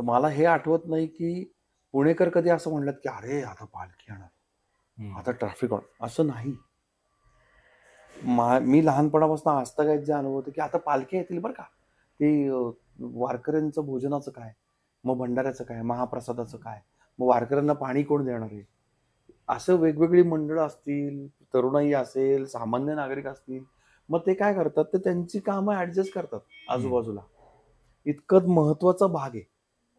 तर मला हे आठवत नाही, की पुणेकर कधी असं म्हणलेत, की "अरे, आता पालखी येणार, हं. आता ट्रॅफिक होणार." असं नाही. मी लहानपणापासून आजतागायत जे अनुभवतो, की आता पालख्या येतील बरं का. ते वारकऱ्यांचं भोजनाचं काय? मग भंडाऱ्याचं काय? महाप्रसादाचं काय? मग वारकऱ्यांना पाणी कोण देणार आहे? असं वेगवेगळी मंडळं असतील, तरुणाई असेल, सामान्य नागरिक असतील. मग ते काय करतात, ते त्यांची कामं ॲडजस्ट करतात हं. आजूबाजूला. इतकं महत्त्वाचा भाग आहे.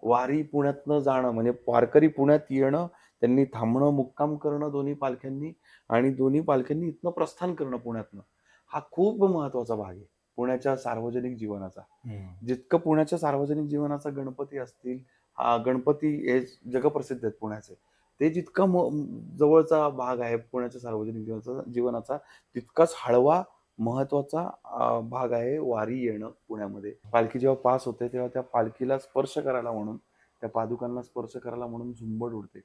वारी पुण्यातनं जाणं म्हणजे वारकरी पुण्यात येणं, त्यांनी थांबणं, मुक्काम करणं दोन्ही पालख्यांनी आणि दोन्ही पालख्यांनी इथनं प्रस्थान करणं पुण्यातनं. हा खूप महत्त्वाचा भाग आहे पुण्याच्या सार्वजनिक जीवनाचा. हं. जितकं पुण्याच्या सार्वजनिक जीवनाचा गणपती असतील, गणपती हे जगप्रसिद्ध आहेत पुण्याचे. ते जितका जवळचा भाग आहे पुण्याच्या सार्वजनिक जीवनाचा तितकाच हळवा महत्त्वाचा भाग आहे वारी येणं पुण्यामध्ये. पालखी जेव्हा पास होते, तेव्हा त्या पालखीला स्पर्श करायला म्हणून, त्या पादुकांना स्पर्श करायला म्हणून झुंबड उडते.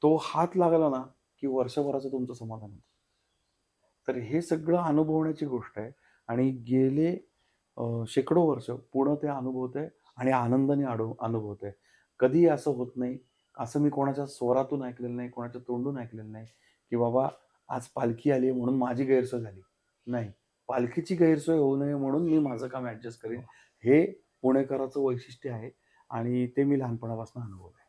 तो हात लागला ना, की वर्षभराचं तुमचं समाधान होतं. तर हे सगळं अनुभवण्याची गोष्ट आहे आणि गेले शेकडो वर्ष पुणं ते अनुभवतंय आणि आनंदाने अनुभवतंय. कधीही असं होत नाही, असं मी कोणाच्या स्वरातून ऐकलेलं नाही, कोणाच्या तोंडून ऐकलेलं नाही, की बाबा आज पालखी आली आहे म्हणून माझी गैरसोय झाली. नाही, पालखीची गैरसोय होऊ नये म्हणून मी माझं काम ॲडजस्ट करेन. वाह! हे पुणेकराचं वैशिष्ट्य आहे आणि ते मी लहानपणापासून अनुभवलंय.